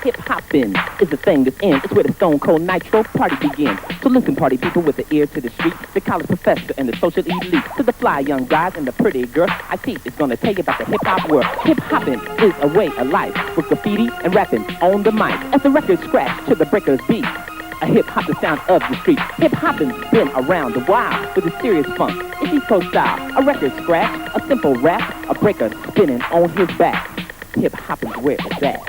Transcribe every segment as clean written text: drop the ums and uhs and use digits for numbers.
Hip-hopping is the thing that's in. It's where the stone cold nitro party begins. So listen, party people, with the ear to the street, the college professor and the social elite, to the fly young guys and the pretty girls, I teach is gonna tell you about the hip-hop world. Hip-hopping is a way of life, with graffiti and rapping on the mic. As the record scratch to the breaker's beat, a hip-hop the sound of the street. Hip-hopping's been around a while with a serious funk. It's East Coast style, a record scratch, a simple rap, a breaker spinning on his back. Hip-hopping's where it's at.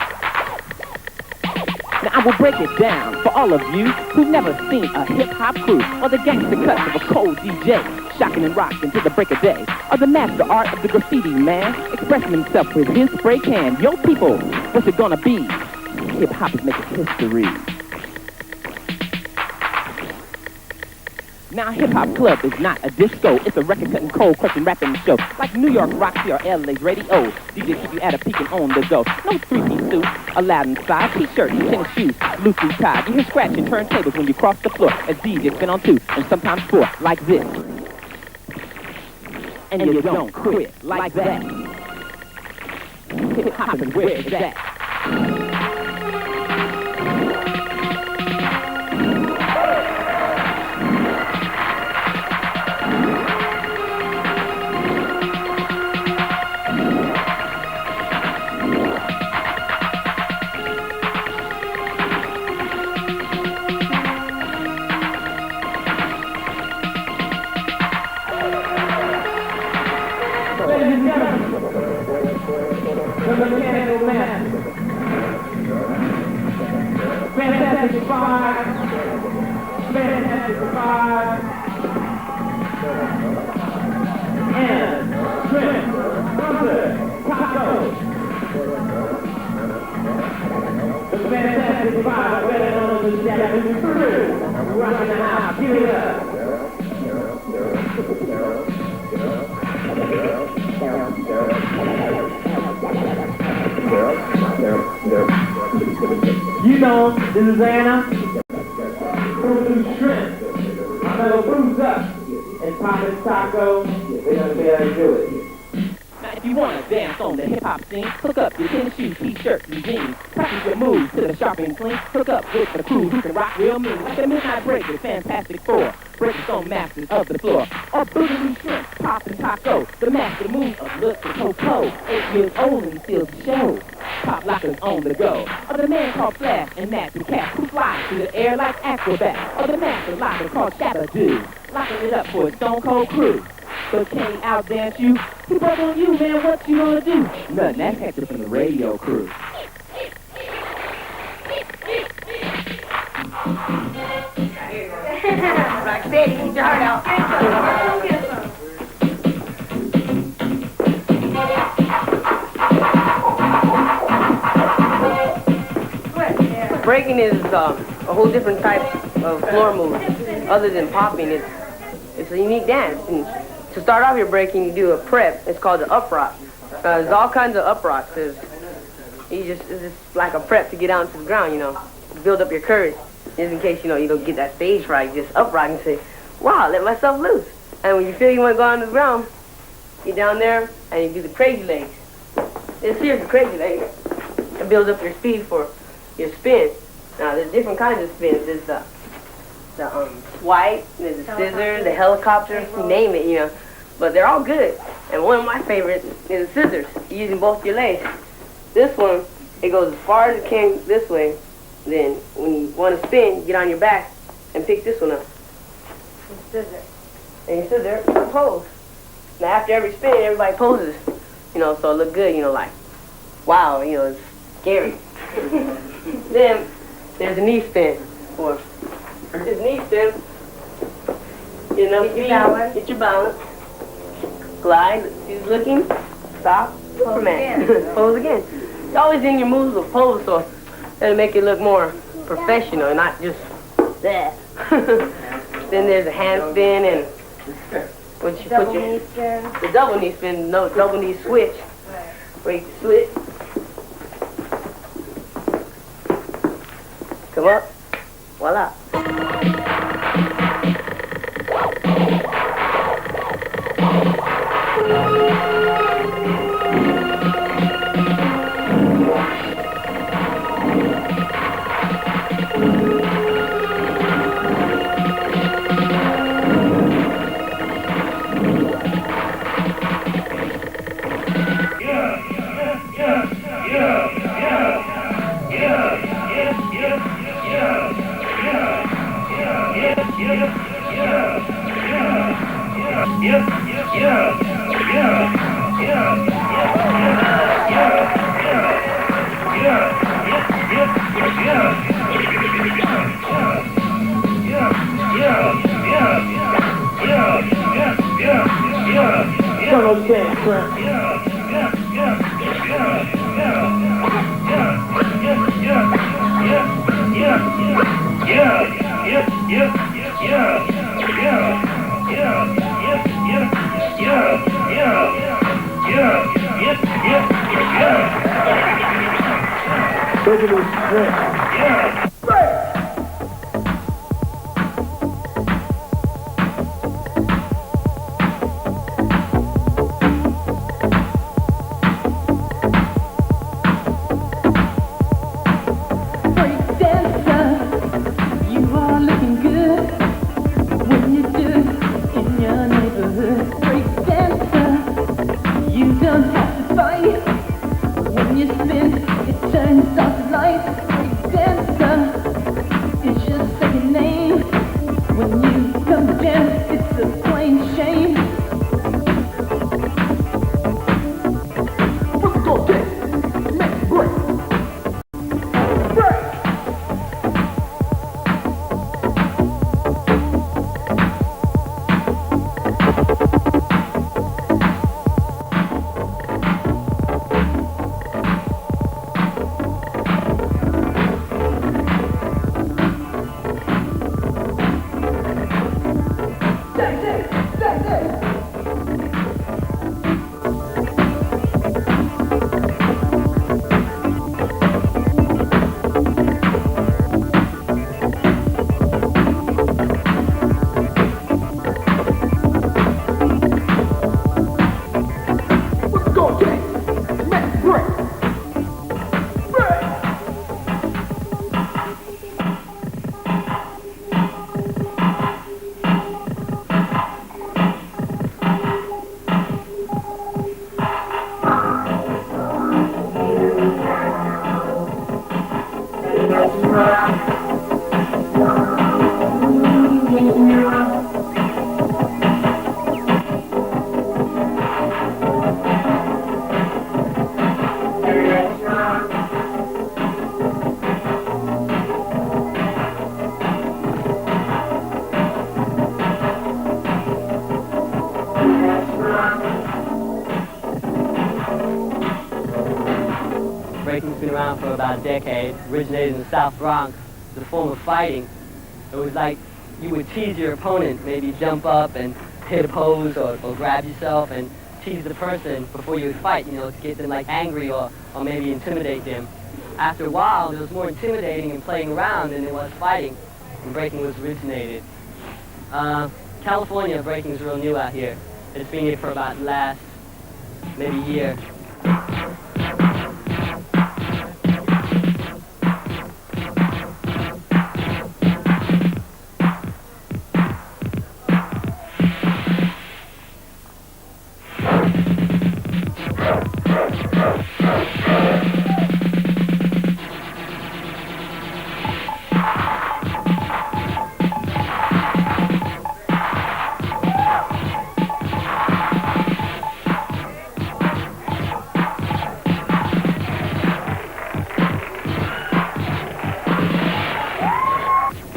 Now I will break it down for all of you who've never seen a hip-hop crew, or the gangster cuts of a cold DJ, shocking and rocking to the break of day, or the master art of the graffiti man, expressing himself with his spray can. Yo people, what's it gonna be? Hip-hop is making history. Now a hip-hop club is not a disco, it's a record-cutting, cold-crushing rapping show, like New York Roxy or LA's radio. DJ keep you at a peeking on the go. No three-piece suit, allowed inside, t-shirt and tennis shoes, loosely tied. You hear scratching turntables when you cross the floor, as DJs spin on 2 and sometimes 4, like this. And you don't quit like that. Hip-hop is where it's at. Fantastic Five, and Trent, Trumpet, Taco. The Fantastic Five, better known as the Japanese crew, rocking the house, give it up. You know, this is Anna. Bruce Shrimp. I'm gonna Bruce up and pop this taco. They're gonna be able to do it. Now if you wanna dance on the hip-hop scene, hook up your tennis shoes, t-shirts, and jeans. Practice your moves to the sharp and clean. Hook up with the crew who can rock real mean. Like the Midnight Breakers, Fantastic Four, Breakstone Masters of the floor. Or Boogaloo Shrimp, Pop and Taco, the master move of Look to Coco. 8 years old and still to show. Pop lockers on the go. Or the man called Flash and Matt the Cat, who fly through the air like acrobat. Or the master locker called Shabba-Doo, locking it up for a stone cold crew. But can he outdance you? He broke on you, man, what you gonna do? Nothing, that's Hector from the radio crew. Rock steady, keep your heart out. Breaking is a whole different type of floor move. Other than popping, it's a unique dance. And to start off your breaking, you do a prep. It's called the up rock. There's all kinds of up rocks. It's just like a prep to get down to the ground, you know, to build up your courage. Just in case, you know, you don't get that stage fright, just up rock and say, wow, let myself loose. And when you feel you want to go on the ground, get down there and you do the crazy legs. It's seriously crazy legs. It builds up your speed for your spin. Now, there's different kinds of spins. There's the swipe, there's the scissors, the helicopter, you name it, you know. But they're all good. And one of my favorites is the scissors, using both your legs. This one, it goes as far as it can this way. Then, when you want to spin, you get on your back and pick this one up. And scissor. And you sit there and pose. Now, after every spin, everybody poses, you know, so it look good, you know, like, wow, you know, it's scary. Then, there's a knee spin. Or this knee spin. Get enough Get your balance. Get your balance. Glide. She's looking. Stop. Superman. Pose again. It's always in your moves of pose, so that'll make it look more professional, not just that. Then there's a hand spin and when you put your the double knee spin, no double knee switch. Break the switch. Come up. Voila. Breaking's been around for about a decade, originated in the South Bronx. It's a form of fighting. It was like you would tease your opponent, maybe jump up and hit a pose or grab yourself and tease the person before you would fight, you know, to get them like angry or maybe intimidate them. After a while, it was more intimidating and playing around than it was fighting when breaking was originated. California, breaking is real new out here. It's been here for about the last maybe year.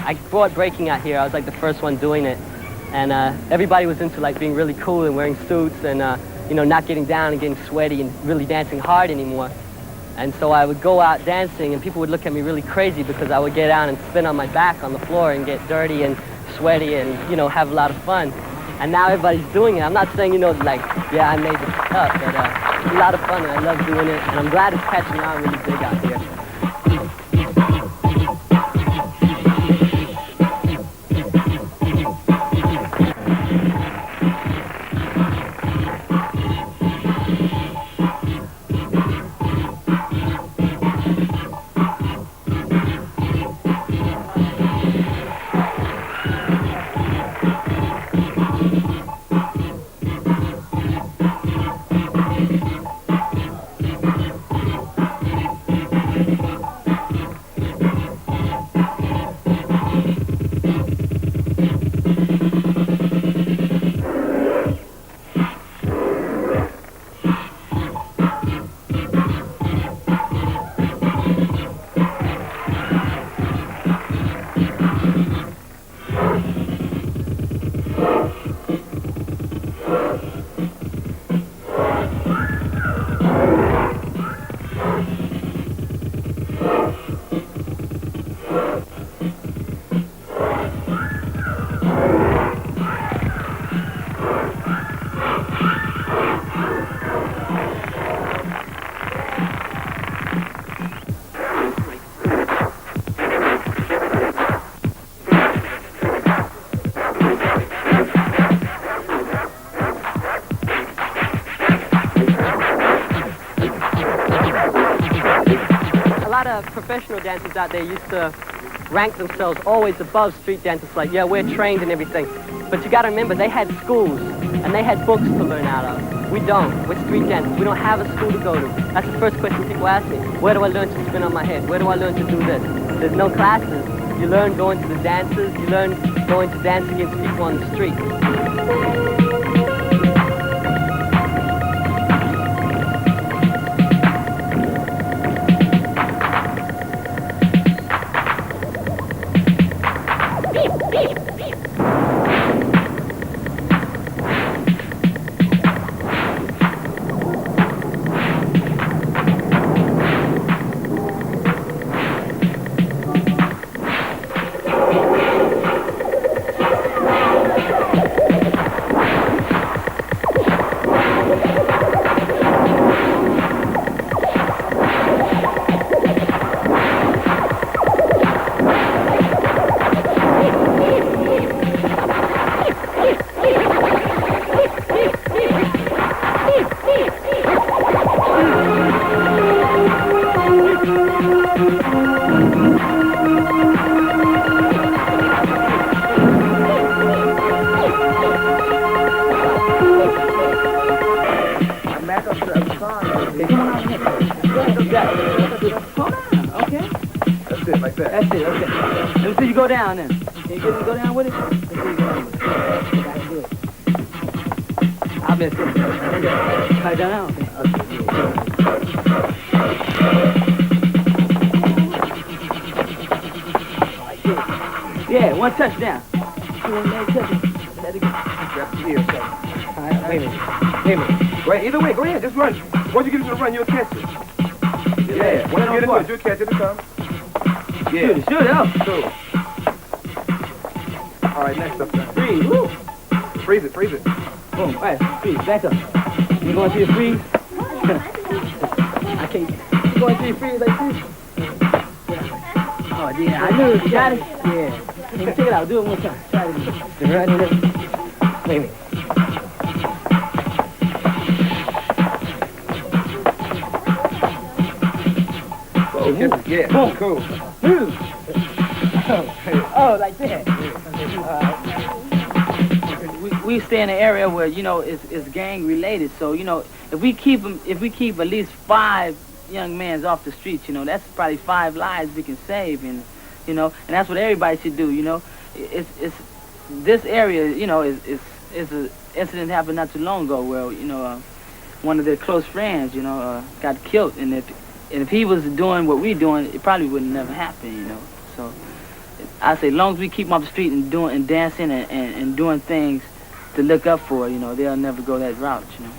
I brought breaking out here. I was like the first one doing it, and everybody was into like being really cool and wearing suits and you know, not getting down and getting sweaty and really dancing hard anymore. And so I would go out dancing, and people would look at me really crazy because I would get out and spin on my back on the floor and get dirty and sweaty and, you know, have a lot of fun. And now everybody's doing it. I'm not saying, you know, like, yeah, I made this up, but it's a lot of fun, and I love doing it. And I'm glad it's catching on really big out here. Professional dancers out there used to rank themselves always above street dancers, like, yeah, we're trained and everything. But you gotta remember, they had schools, and they had books to learn out of. We don't. We're street dancers. We don't have a school to go to. That's the first question people ask me. Where do I learn to spin on my head? Where do I learn to do this? There's no classes. You learn going to the dances. You learn going to dance against people on the street. Go down then. Can you go down with it? Let's see you go down with it. That's good. I'll miss it. Cut down. Yeah, one touchdown. Let it go. All right, wait a minute. Wait, either way, go ahead, just run. Once you get into the run, you'll catch it. Yeah, once you get into it, you'll catch it, it'll come. Yeah. Shoot it up. Cool. All right, next up then. Freeze. Woo. Freeze it. Boom. All right, freeze. Back up. You going to the freeze? I can't. You going to the freeze like this? Oh, yeah. I knew it. You got it? Yeah. Hey, check it out. Do it one time. Try it again. Right in there. Wait a minute. Yeah, boom. Cool. Oh, like that. We stay in an area where, you know, it's gang related. So, you know, if we keep at least 5 young men off the streets, you know, that's probably 5 lives we can save, and you know, and that's what everybody should do. You know, it's this area, you know, is an incident happened not too long ago where, you know, one of their close friends, you know, got killed, and if he was doing what we're doing, it probably would never happen, you know. So I say, as long as we keep them off the street and doing and dancing and doing things to look up for, you know, they'll never go that route, you know.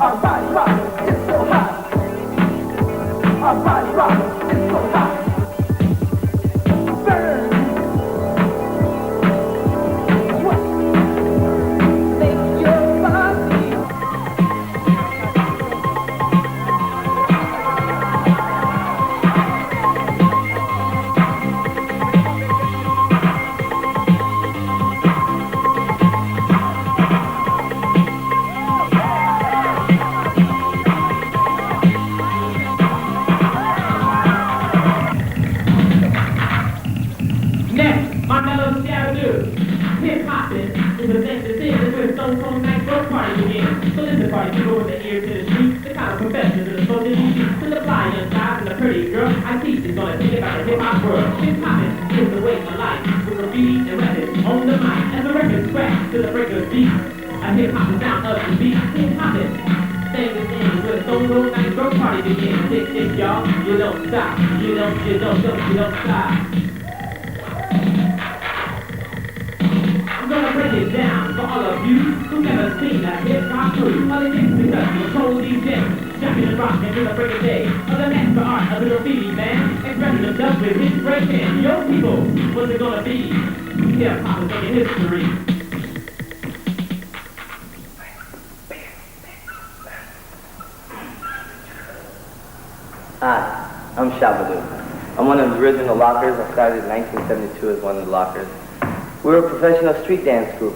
Our body rock, it's so hot. Our body rock, it's so hot. Burn. Sweat. Make your body. My mellow shadow hip-hopping is the thing that is where Stone Cold Night Road Party begins. So listen, party people with the ear to the street, the kind of professionals in the social you to the fly young guys and the pretty girl I teach is gonna think about the hip-hop world. Hip-hopping is the way of life, with graffiti and records on the mic. As the record scratch to the breaker's beat, a hip-hop sound of the beat. Hip-hopping, sing the thing where Stone Cold Night Road Party begins. Tick, y'all, you don't stop, you don't stop. I'm gonna break it down for all of you who never seen a hip-hop crew. All it takes is a cold DJ, jumping and rocking to the break of day. Of the master art of the graffiti man, expressing themselves with his breaking. Yo people, what's it gonna be? Hip-hop is making history. Hi, I'm Shabadoo. I'm one of the original lockers. I started in 1972 as one of the lockers. We're a professional street dance group,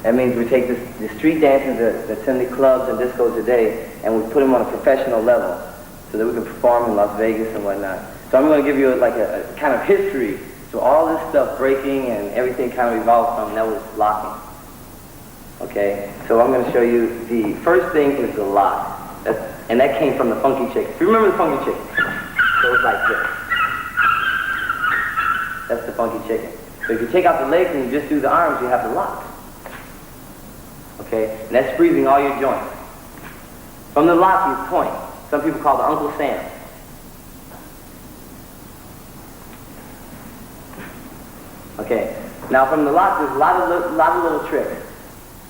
That means we take the street dancers that's in the clubs and discos today, and we put them on a professional level so that we can perform in Las Vegas and whatnot. So I'm going to give you like a kind of history. So all this stuff, breaking and everything kind of evolved from, that was locking. Okay, so I'm going to show you, the first thing is the lock. And that came from the funky chick. If you remember the funky chick, so it was like this. That's the funky chicken. So if you take out the legs and you just do the arms, you have the lock. Okay? And that's freezing all your joints. From the lock, you point. Some people call it Uncle Sam. Okay. Now from the lock, there's a lot of little tricks.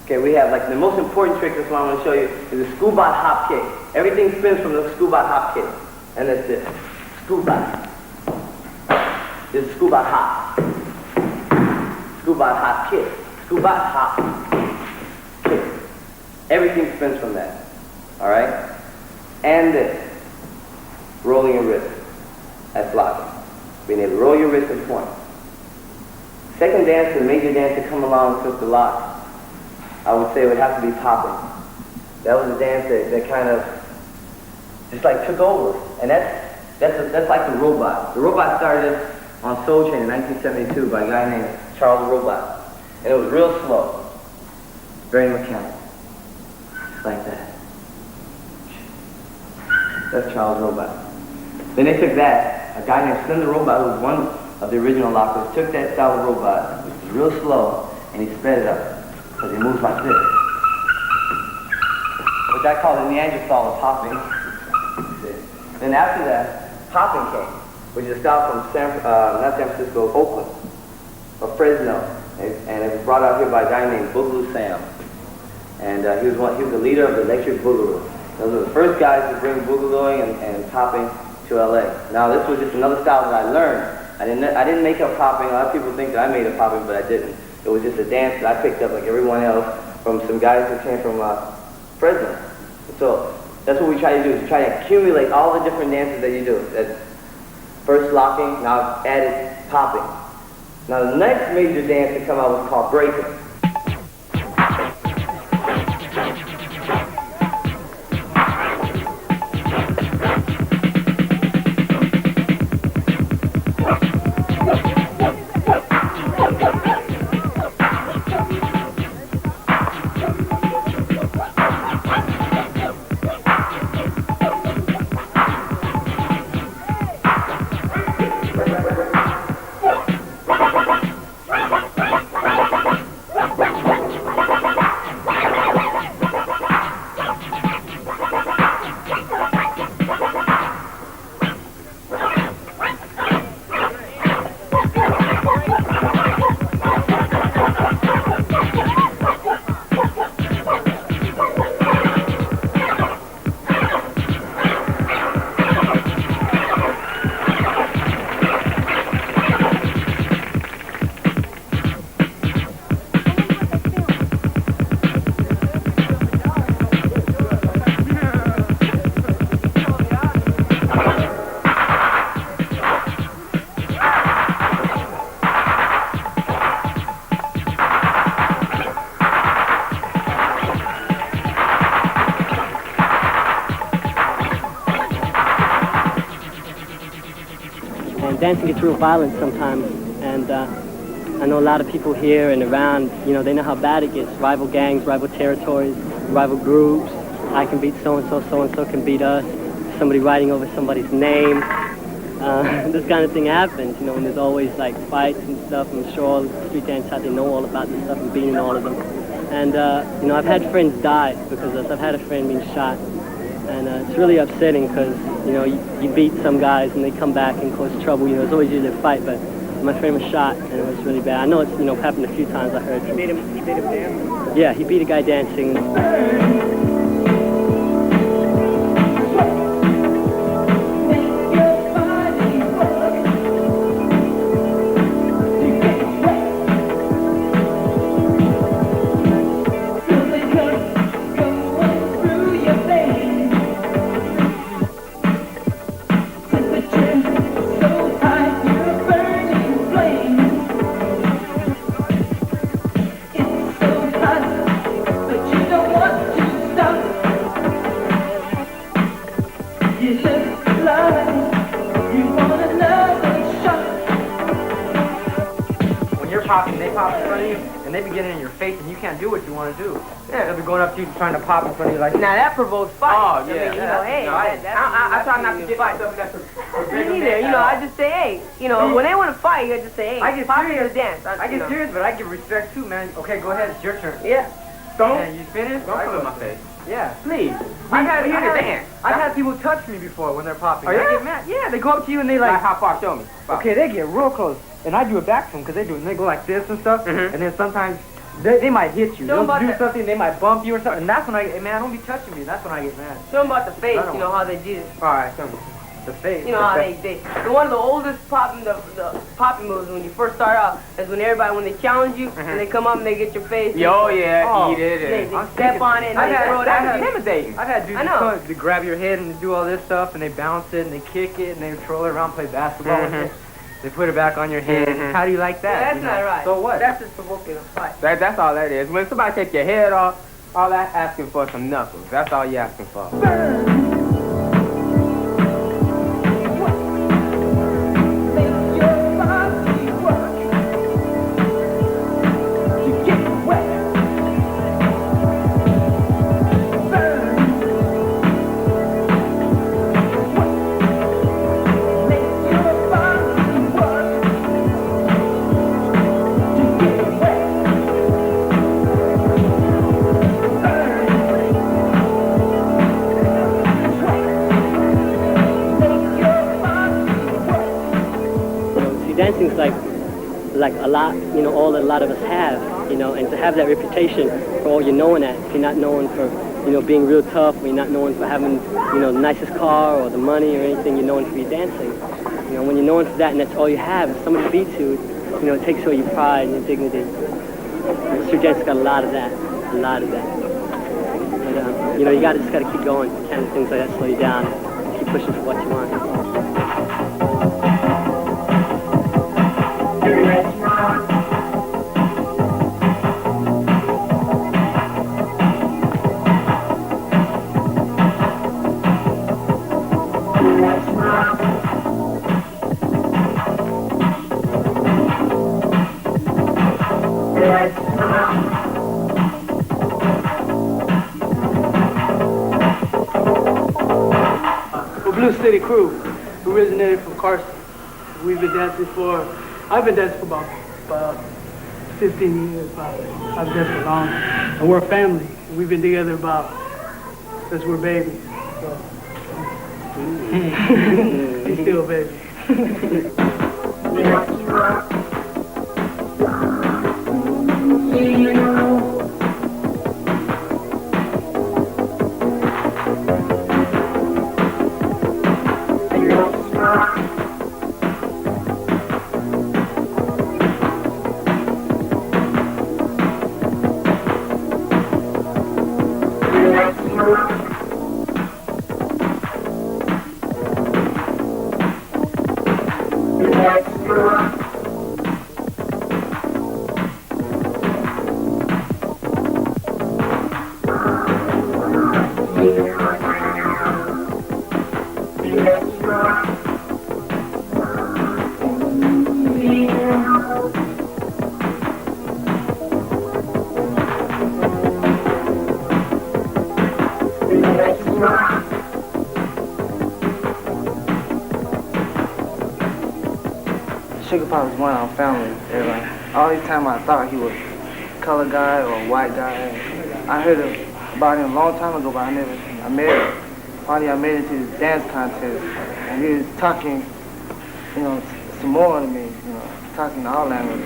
Okay, we have like the most important trick, that's what I'm going to show you, is the scuba hop kick. Everything spins from the scuba hop kick. And that's this. Scuba. This is scuba hop. Scuba hop kick. Scuba hop kick. Everything spins from that. Alright? And this. Rolling your wrist. That's locking. Being able to roll your wrist and point. Second dance, the major dance to come along with the lock, I would say it would have to be popping. That was a dance that kind of just like took over. And that's like the robot. The robot started on Soul Train in 1972 by a guy named Charles Robot. And it was real slow. Very mechanical. Just like that. That's Charles Robot. Then they took that, a guy named Slim the Robot, who was one of the original lockers, took that style of robot, which was real slow, and he sped it up. Because it moves like this. Which I call the Neanderthal of popping. Then after that, popping came, which is a style from not San Francisco, Oakland, or Fresno. And it was brought out here by a guy named Boogaloo Sam. And he was the leader of the Electric Boogaloo. Those were the first guys to bring boogalooing and popping to LA. Now this was just another style that I learned. I didn't make up popping. A lot of people think that I made up popping, but I didn't. It was just a dance that I picked up like everyone else from some guys who came from Fresno. So that's what we try to do, is try to accumulate all the different dances that you do. That's first locking, now I've added popping. Now the next major dance to come out was called Breakin. dancing gets real violent sometimes, and I know a lot of people here and around, they know how bad it gets. Rival gangs, rival territories, rival groups. I can beat so-and-so, so-and-so can beat us. Somebody writing over somebody's name. This kind of thing happens, when there's always like fights and stuff. I'm sure all the street dancers out there know all about this stuff and being in all of them. And, I've had friends die because of this. I've had a friend being shot. And it's really upsetting because, you beat some guys and they come back and cause trouble. It's always usually a fight, but my friend was shot and it was really bad. I know it's, happened a few times, I heard. He beat him dancing? Yeah, he beat a guy dancing. Do what you want to do. Yeah, they'll be going up to you trying to pop in front of you like. Now that provokes fight. Oh yeah. I try not to get myself that. I just say, hey, when they want to fight, you just say, hey, I get pop serious. in the dance. I get serious, but I give respect too, man. Okay, go ahead, it's your turn. Yeah. And you finished? Don't put it in my face. Yeah, please. I've had people touch me before when they're popping. Oh, yeah? I get mad. Yeah, they go up to you and they like. How far? Show me. Okay, they get real close, and I do it back to them because they do it. And they go like this and stuff, and then sometimes. They might hit you. They'll do something, they might bump you or something. And that's when I get, man, don't be touching me. That's when I get mad. Show them about the face, how they did it. All right, show me. The face. How they one of the oldest popping moves when you first start out is when they challenge you and they come up and they get your face. Eat it. They step on it and they throw it out. Intimidating. I've had dudes come, they grab your head and do all this stuff and they bounce it and they kick it and they troll it around, play basketball with it. They put it back on your head. How do you like that? Yeah, that's not right. So what? That's just provoking a fight. That's all that is. When somebody takes your head off, all that asking for some knuckles. That's all you're asking for. Dancing's like a lot, all that a lot of us have, and to have that reputation for all you're known at. If you're not known for, being real tough, or you're not known for having, the nicest car or the money or anything, you're known for your dancing. When you're known for that and that's all you have, if somebody beats you, it takes away your pride and your dignity. And street dancing's got a lot of that. But, you just gotta keep going. You can't let things like that slow you down. Keep pushing for what you want. Blue City Crew, originated from Carson. I've been dancing for about 15 years. I've danced for long. And we're a family. We've been together since we're babies. So. He's still a baby. Sugar Pop is one of our family. Everybody. All this time I thought he was a color guy or a white guy. I heard about him a long time ago, but I met him. Finally, I made it to this dance contest, and he was talking, you know, Samoan to me, you know, talking all languages.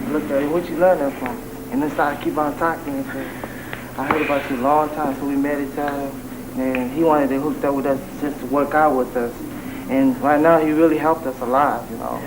I looked at him, where'd you learn that from? And then started keep on talking and said, I heard about you a long time, so we met each other, and he wanted to hook up with us just to work out with us. And right now, he really helped us a lot, you know.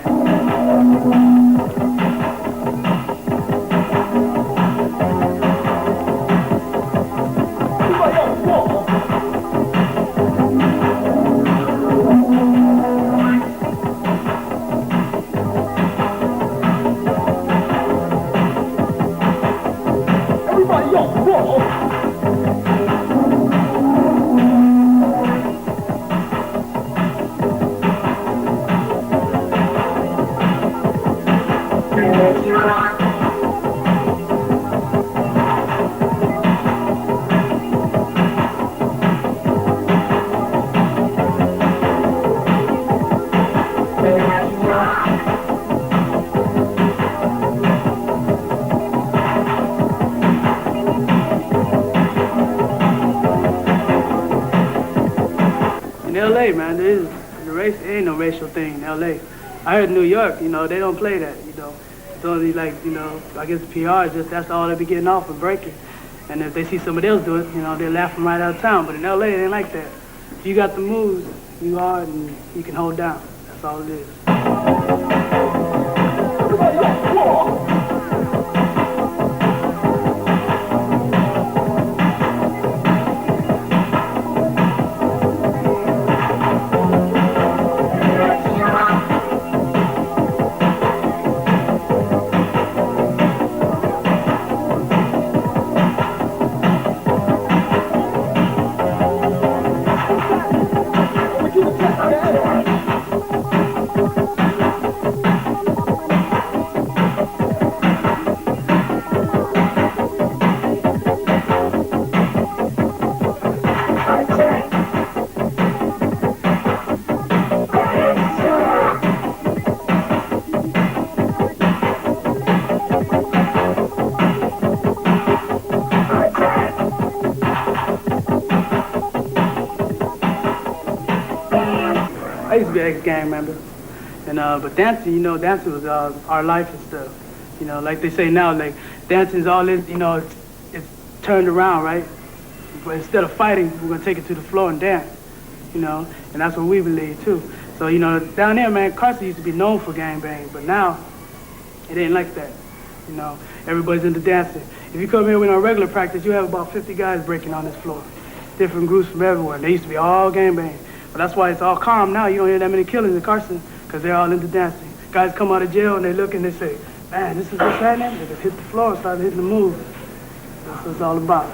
LA, man, the race ain't no racial thing in LA. I heard in New York, you know, they don't play that, you know. It's only like, you know, I guess PR is just, that's all they be getting off of Breakin. And if they see somebody else do it, you know, they laugh them right out of town. But in LA, it ain't like that. If you got the moves, you hard and you can hold down. That's all it is. I used to be an ex-gang member, and but dancing, you know, dancing was our life and stuff. You know, like they say now, like dancing's all this, you know, it's turned around, right? But instead of fighting, we're gonna take it to the floor and dance, you know, and that's what we believe too. So you know, down there, man, Carson used to be known for gangbang, but now it ain't like that. You know, everybody's into dancing. If you come here with our regular practice, you have about 50 guys breaking on this floor, different groups from everywhere. They used to be all gangbang. But that's why it's all calm now. You don't hear that many killings in Carson because they're all into dancing. Guys come out of jail and they look and they say, man, this is what's happening. They just hit the floor and start hitting the moves. That's what it's all about.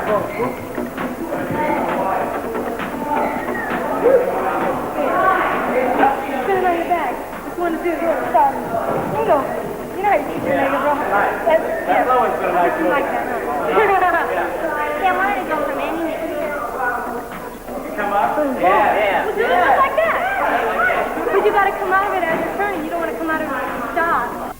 Spin it on your back. Just want to do a little something. You know how you keep your leg up, bro? That's always been like that, huh? Yeah, I wanted to go from any next year. Come up? Well, do it just like that. But you got to come out of it as you're turning. You don't want to come out of it as you stop.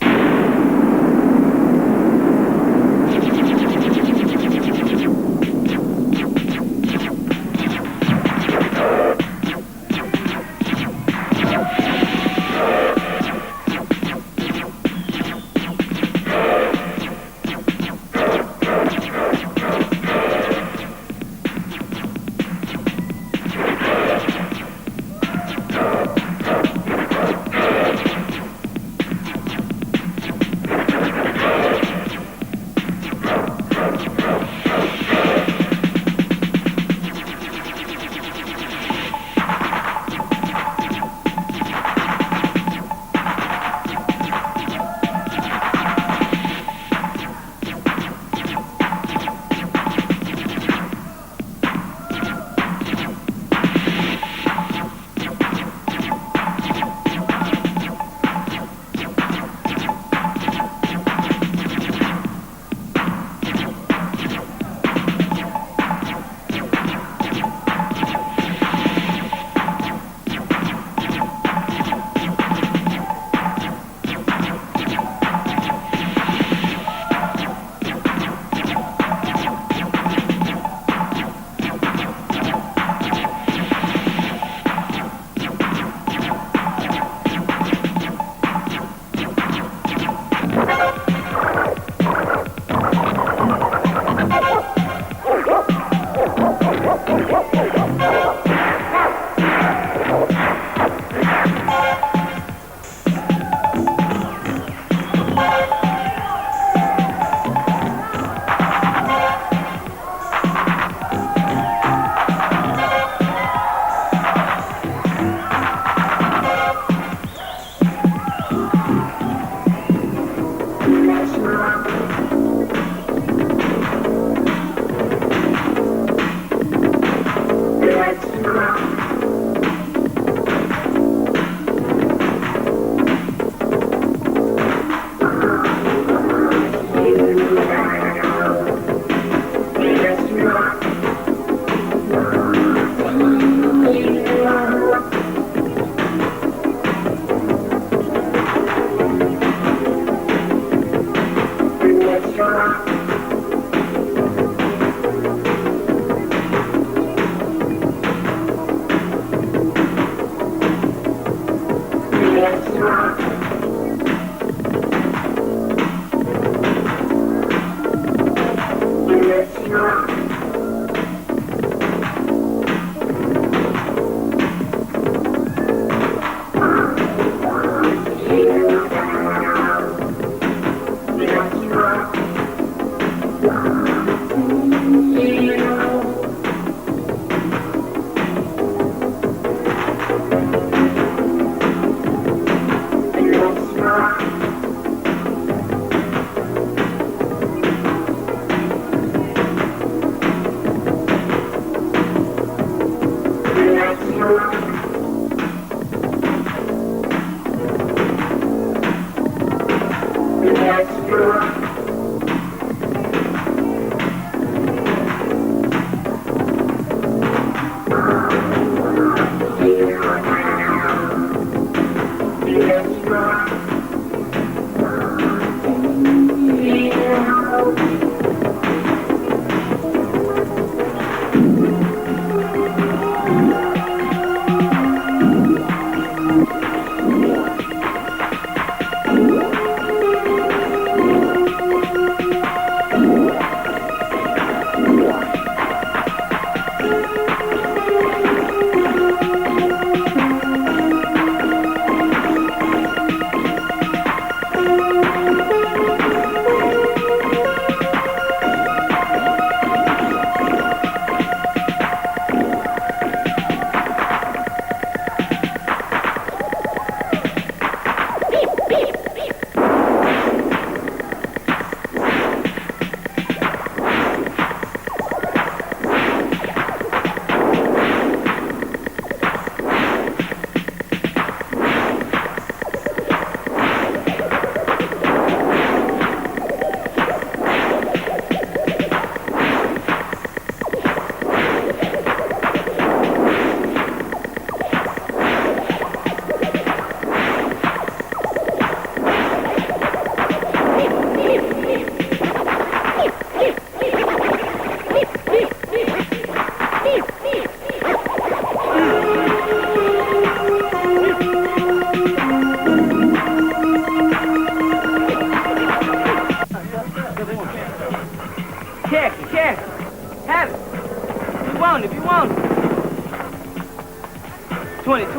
20. Let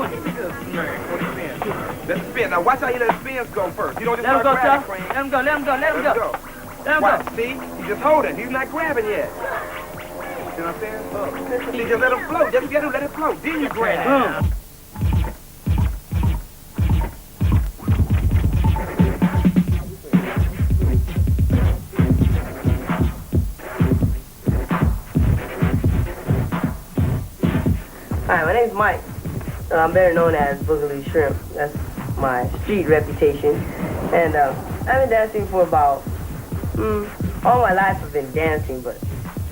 it spin. Now watch how you let the spins go first. You don't just Let him start go, grabbing, Chuck. Crane. Let him go, let him go, let him go. Let him Watch, go. see? He's just holding. He's not grabbing yet. See what I'm saying? See, just let him float. Just get him, let it float. Then you grab. Hi, my name's Mike. I'm better known as Boogaloo Shrimp. That's my street reputation. And I've been dancing for about, all my life I've been dancing, but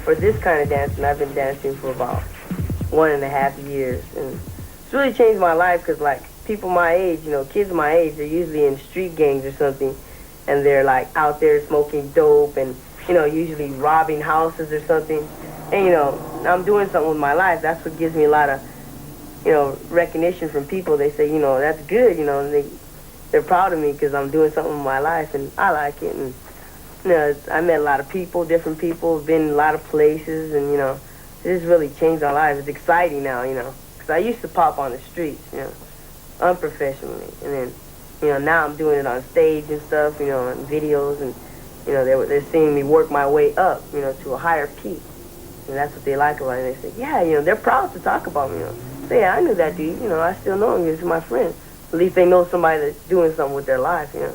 for this kind of dancing, I've been dancing for about 1.5 years. And it's really changed my life because, like, people my age, you know, kids my age, they're usually in street gangs or something, and they're, like, out there smoking dope and, you know, usually robbing houses or something. And, you know, I'm doing something with my life. That's what gives me a lot of, you know, recognition from people. They say, you know, that's good, you know, and they're proud of me because I'm doing something with my life, and I like it. And, you know, I met a lot of people, different people, been in a lot of places, and, you know, it's really changed our lives. It's exciting now, you know, because I used to pop on the streets, you know, unprofessionally. And then, you know, now I'm doing it on stage and stuff, you know, and videos, and, you know, they're seeing me work my way up, you know, to a higher peak. And that's what they like about it. They say, yeah, you know, they're proud to talk about me, you know. Say, yeah, I knew that dude, you know, I still know him, he's my friend. At least they know somebody that's doing something with their life, you know.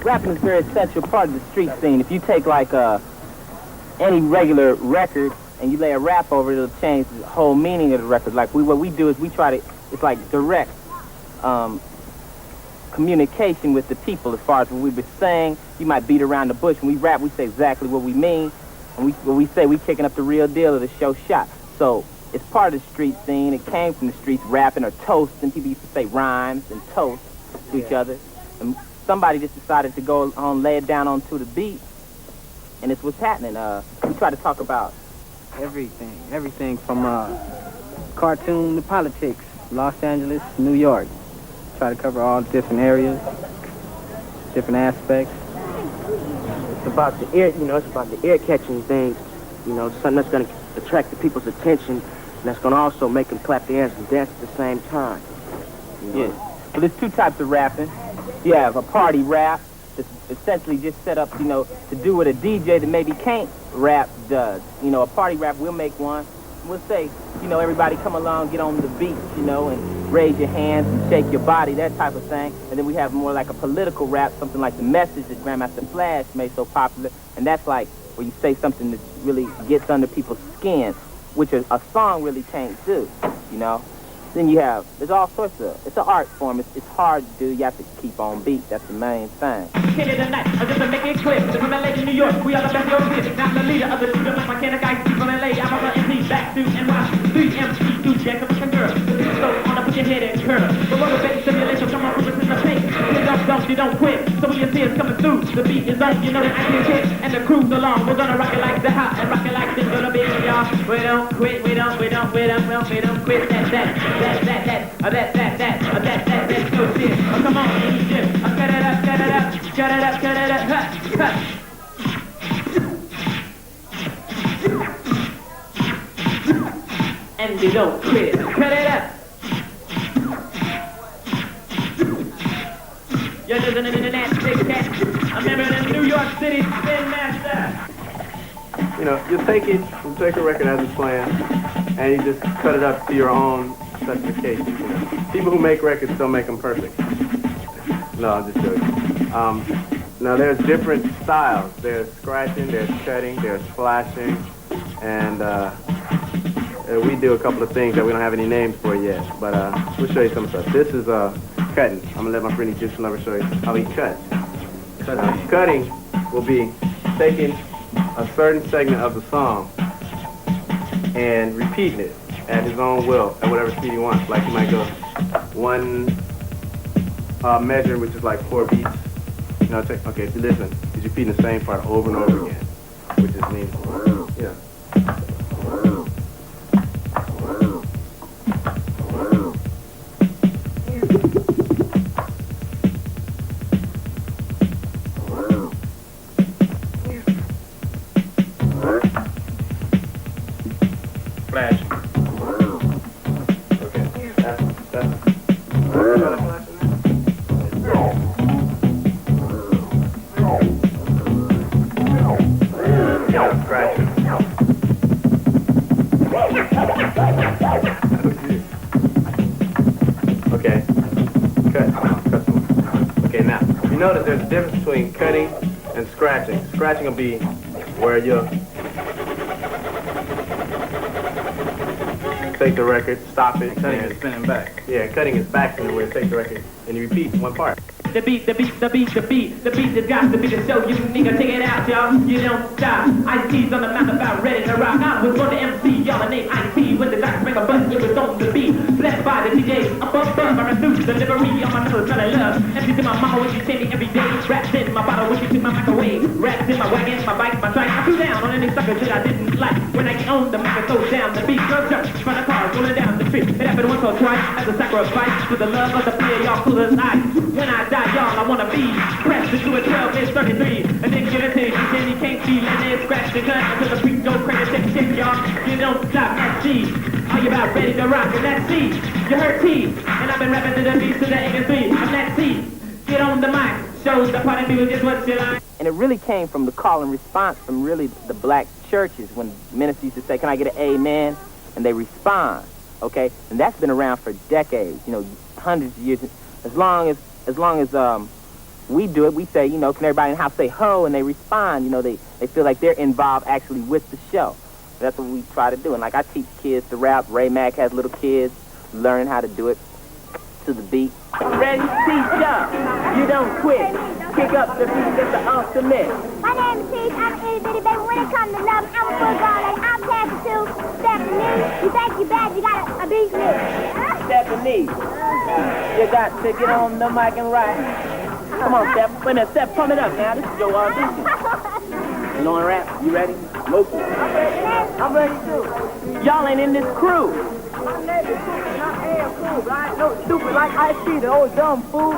Rapping is a very essential part of the street scene. If you take like any regular record and you lay a rap over it, it'll change the whole meaning of the record. Like what we do is we try to, it's like direct communication with the people as far as when we would sing. You might beat around the bush. When we rap, we say exactly what we mean. And when we say we kicking up the real deal of the show shot. So it's part of the street scene. It came from the streets, rapping or toasting. People used to say rhymes and toast to each other. And somebody just decided to go on, lay it down onto the beat, and it's what's happening. We try to talk about everything from cartoon to politics, Los Angeles, New York. Try to cover all different areas, different aspects. It's about the ear, you know, it's about the ear-catching things, you know, something that's going to attract the people's attention, and that's going to also make them clap their hands and dance at the same time. You know? Yeah. Well, there's two types of rapping. You have a party rap that's essentially just set up, you know, to do what a DJ that maybe can't rap does. You know, a party rap, we'll make one. We'll say, you know, everybody come along, get on the beat, you know, and raise your hands and shake your body, that type of thing. And then we have more like a political rap, something like The Message that Grandmaster Flash made so popular. And that's like where you say something that really gets under people's skin, which a song really can't do, you know. Then you have, there's all sorts of, it's an art form. It's hard to do. You have to keep on beat. That's the main thing. Tonight, just to make it clear, from LA to New York, we are the best over here. Now I'm the leader of the shooter, like my can of guys from LA. I'm on the MC, back to NY, 3 MC, do jack up a girl. So on up with your head and curl. The rubber baby simulation, come on, Rubens in the paint. You don't quit. So when you see us coming through, the beat is on, you know that I can hit. And the crew's along, we're gonna rock it like the hot and rock it like this gonna be, y'all. We don't quit, we don't quit that's no shit. Oh, come on, shit. Cut it up, and they don't quit. Cut it up. You're listening to that big cat. I'm in New York City, Spin Master. You know, you take a record as it's playing, and you just cut it up to your own specifications. You know. People who make records don't make them perfect. No, I'm just joking. Now there's different styles. There's scratching, there's cutting, there's flashing, and we do a couple of things that we don't have any names for yet, but we'll show you some stuff. This is cutting. I'm gonna let my friend Egyptian Lover show you how he cuts. Cutting will be taking a certain segment of the song and repeating it at his own will, at whatever speed he wants. Like he might go one measure, which is like 4 beats. You know, okay, if you listen, he's repeating the same part over and over again, which is meaningful. Yeah. Flash. Okay, that's scratch it. Okay. Cut. Okay, now, you notice there's a difference between cutting and scratching. Scratching will be where you take the record, stop it, Cutting is spinning back. Yeah, cutting is back to where you take the record and you repeat one part. The beat has got to be the show. You nigga, take it out, y'all. You don't stop. Ice-T's on the mouth about ready to rock. I was on the MC, y'all, the name Ice-T. When the doctor make a button, it was on the beat. Blessed by the DJ, above, I refuse delivery on my nose, trying to love. Empty to my mama when she take me every day. Raps in my bottle when she took my microwave. Raps in my wagon, my bike, my trike. I threw down on any sucker that I didn't like. When I get on the mic, I throw down the beat. Girls jump from the cars, rolling down the street. It happened once or twice as a sacrifice to the love of the player, y'all cool as ice. When I die, y'all, I wanna be pressed to do a 12 inch 33. A nigga get a taste, you can, he can't see, let it scratch the gun until the beat go crazy, take shit, y'all. You don't stop, SG. Are you about ready to rock? And let's see. You heard T, and I've been rapping to the beats to the 83. And let's see. Get on the mic, show the party people just what you like. And it really came from the call and response from really the black churches when ministers used to say, can I get an amen? And they respond, okay? And that's been around for decades, you know, hundreds of years. As long as we do it, we say, you know, can everybody in the house say ho? And they respond, you know, they feel like they're involved actually with the show. That's what we try to do. And like I teach kids to rap. Ray Mack has little kids learning how to do it to the beat. Ready, teacher, you don't quit. Kick up the beat, it's the ultimate. My name is Teach, I'm an itty bitty baby. When it comes to love, I'm a football lady. I'm passing to Stephanie. You think you bad, you got a beat me. Stephanie, you got to get on the mic and rap. Come on, Steph. Wait a minute, Steph, pump it up now. This is your audition. You know what rap? You ready? Loki. I'm ready too. Y'all ain't in this crew. My name is Cool, and I am cool, but I ain't no stupid like Ice-T, the old dumb fool.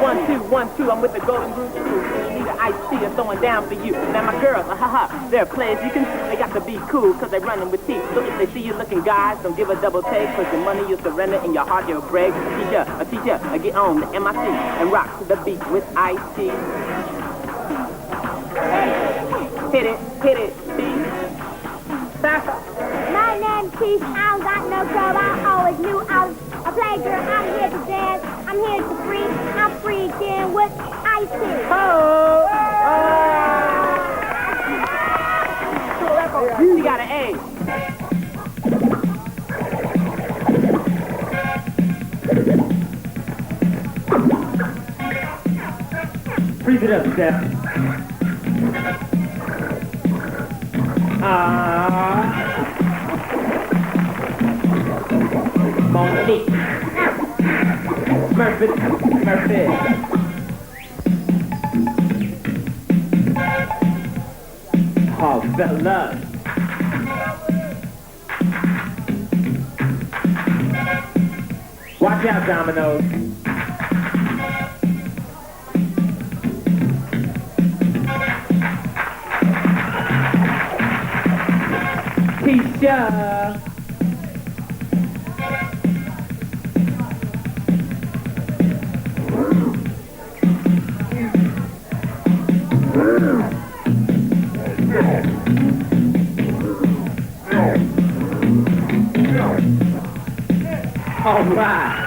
1, 2, 1, 2. I'm with the Golden Group crew. You need an Ice-T that's throwing down for you. Now my girls, they're players. You can see they got to be cool because they're running with teeth. So if they see you looking guys, don't give a double take because your money you'll surrender and your heart you'll break. Teacher, get on the MIC and rock to the beat with Ice-T. Hit it, see? My name's Keith, I don't got no trouble. I always knew I was a playgirl. I'm here to dance, I'm here to freak. I'm freaking with Ice-T. You got an A. Freeze it up, Steph. Monique. Murphy. Oh, fella. Watch out, Dominoes. Keisha. All right.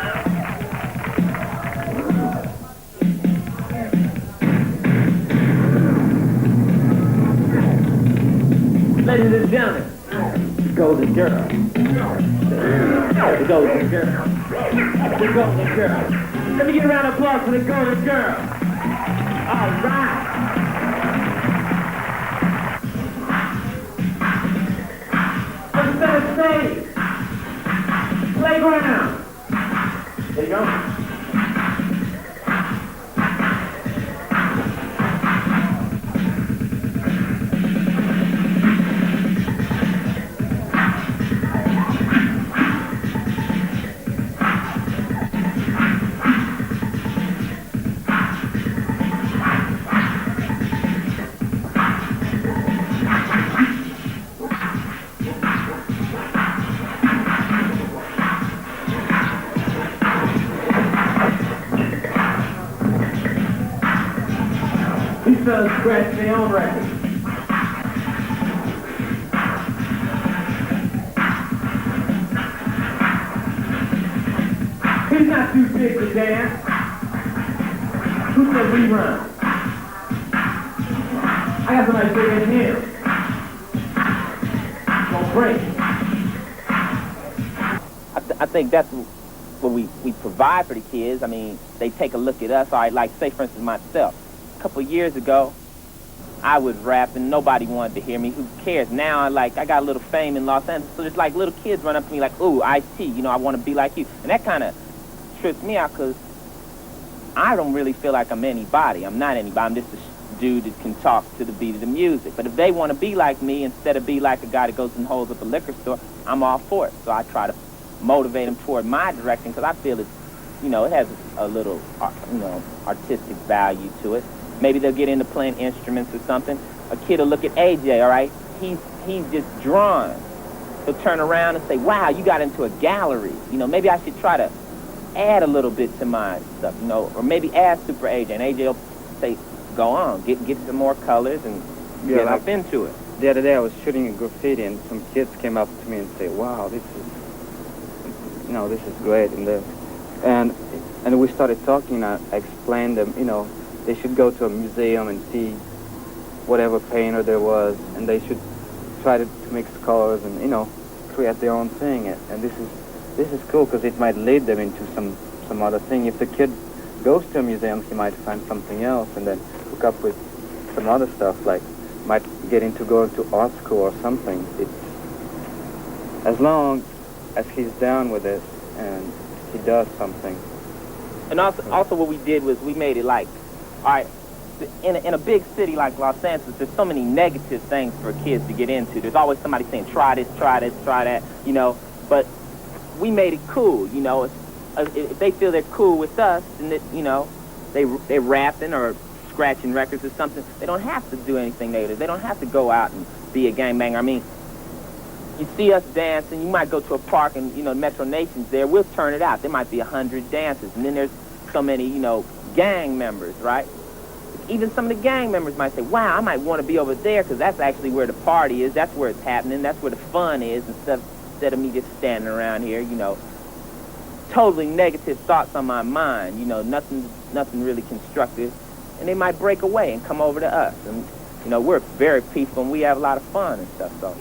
Ladies and gentlemen, the golden girl. The golden girl. The golden girl. Let me get a round of applause for the golden girl. Playground. There you go. These fellas scratch their own record. He's not too big to dance. Who said we run? I got somebody bigger than him. Gonna break. I think that's what we provide for the kids. I mean, they take a look at us. All right, like say for instance myself. A couple of years ago, I was rapping. Nobody wanted to hear me. Who cares? Now, I got a little fame in Los Angeles, so it's like little kids run up to me like, ooh, Ice-T, you know, I want to be like you. And that kind of trips me out because I don't really feel like I'm anybody. I'm not anybody. I'm just a dude that can talk to the beat of the music. But if they want to be like me instead of be like a guy that goes and holds up a liquor store, I'm all for it. So I try to motivate them toward my direction because I feel it's, you know, it has a little, you know, artistic value to it. Maybe they'll get into playing instruments or something. A kid will look at AJ, all right? He's just drawn. He'll turn around and say, wow, you got into a gallery. You know, maybe I should try to add a little bit to my stuff, you know, or maybe add Super AJ. And AJ will say, go on, get some more colors and get up into it. The other day I was shooting a graffiti and some kids came up to me and said, wow, this is great. And we started talking. I explained them, you know, they should go to a museum and see whatever painter there was, and they should try to mix colors and, you know, create their own thing. And this is cool because it might lead them into some other thing. If the kid goes to a museum, he might find something else and then hook up with some other stuff, like might get into going to art school or something. It's as long as he's down with it and he does something. And also what we did was we made it like, all right, in a big city like Los Angeles, there's so many negative things for kids to get into. There's always somebody saying, try this, try that, you know. But we made it cool, you know. If they feel they're cool with us, and that, you know, they're rapping or scratching records or something, they don't have to do anything negative. They don't have to go out and be a gangbanger. I mean, you see us dancing, you might go to a park and, you know, Metro Nation's there, we'll turn it out. There might be 100 dancers, and then there's so many, you know, gang members, right? Even some of the gang members might say, wow, I might want to be over there because that's actually where the party is, that's where it's happening, that's where the fun is, instead of me just standing around here, you know, totally negative thoughts on my mind, you know, nothing really constructive, and they might break away and come over to us. And, you know, we're very peaceful and we have a lot of fun and stuff, so.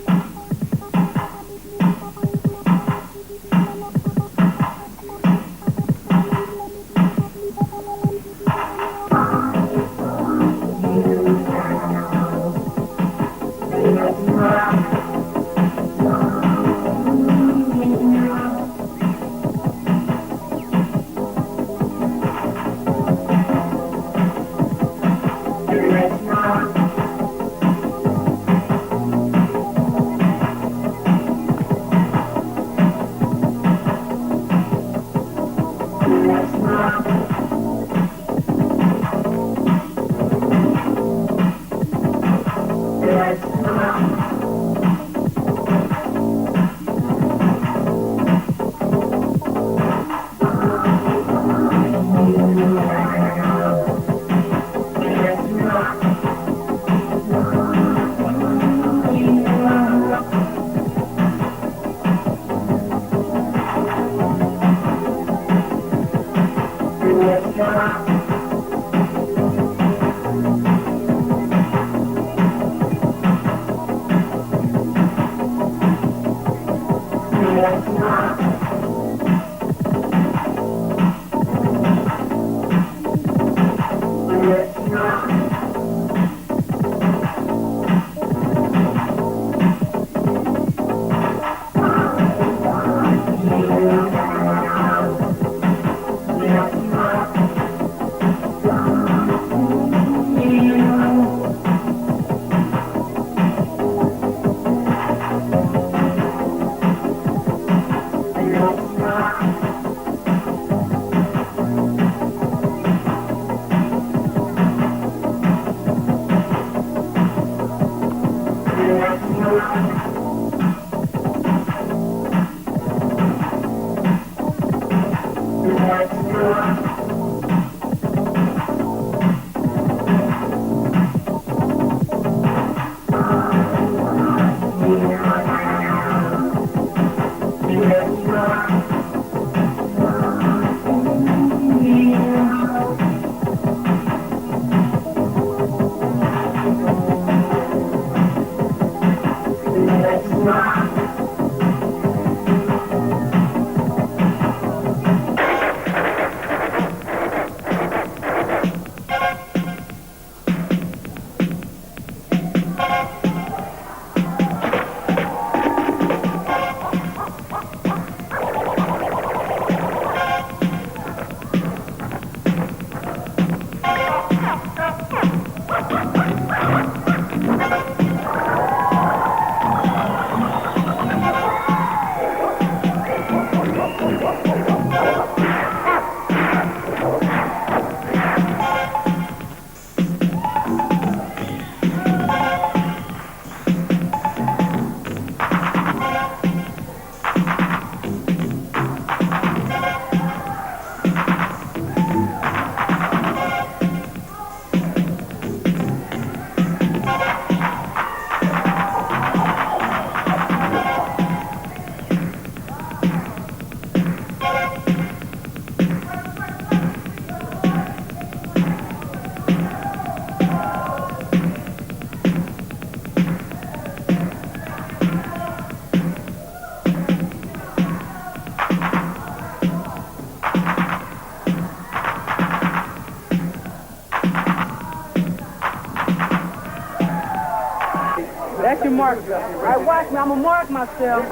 That's your mark. All right, watch me. I'm going to mark myself.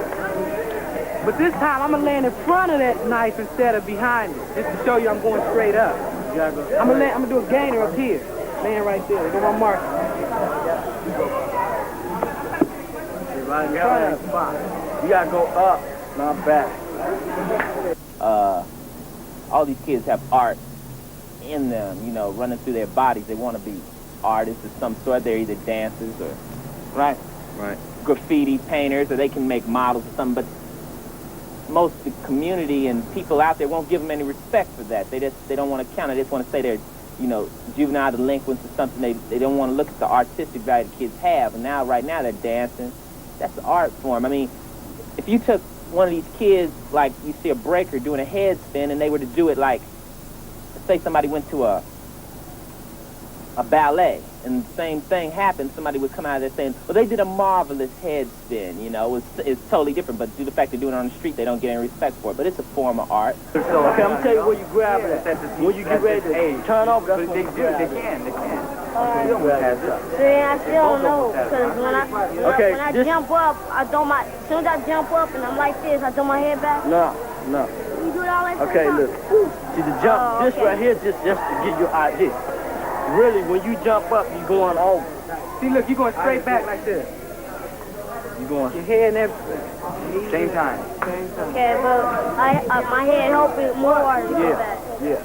But this time, I'm going to land in front of that knife instead of behind it, just to show you I'm going straight up. I'm going to do a gainer up here. Land right there. Go my mark. You got to go up, not back. All these kids have art in them, you know, running through their bodies. They want to be artists of some sort. They're either dancers or Right. graffiti painters, or they can make models or something. But most of the community and people out there won't give them any respect for that. They don't want to count it. They just want to say they're, you know, juvenile delinquents or something. They don't want to look at the artistic value the kids have. And now, right now, they're dancing. That's the art form. I mean, if you took one of these kids, like you see a breaker doing a head spin, and they were to do it like, let's say somebody went to a ballet, and the same thing happened, somebody would come out of there saying, well, they did a marvelous head spin, you know, it's totally different, but due to the fact they're doing it on the street, they don't get any respect for it, but it's a form of art. So, okay, I'm going to tell you where you grab it at. When you get ready to turn over, that's when you grab it. See, I still don't know, because when I jump up, I throw my, as soon as I jump up and I'm like this, I throw my head back. No. You do it all like Okay, that? look. See, the jump, this right here, just to give you an idea. Really, when you jump up, you're going over. See, look, you're going straight back like this. You're going. Your head and everything. Same time. Okay, but my head help it more to go back. Yeah.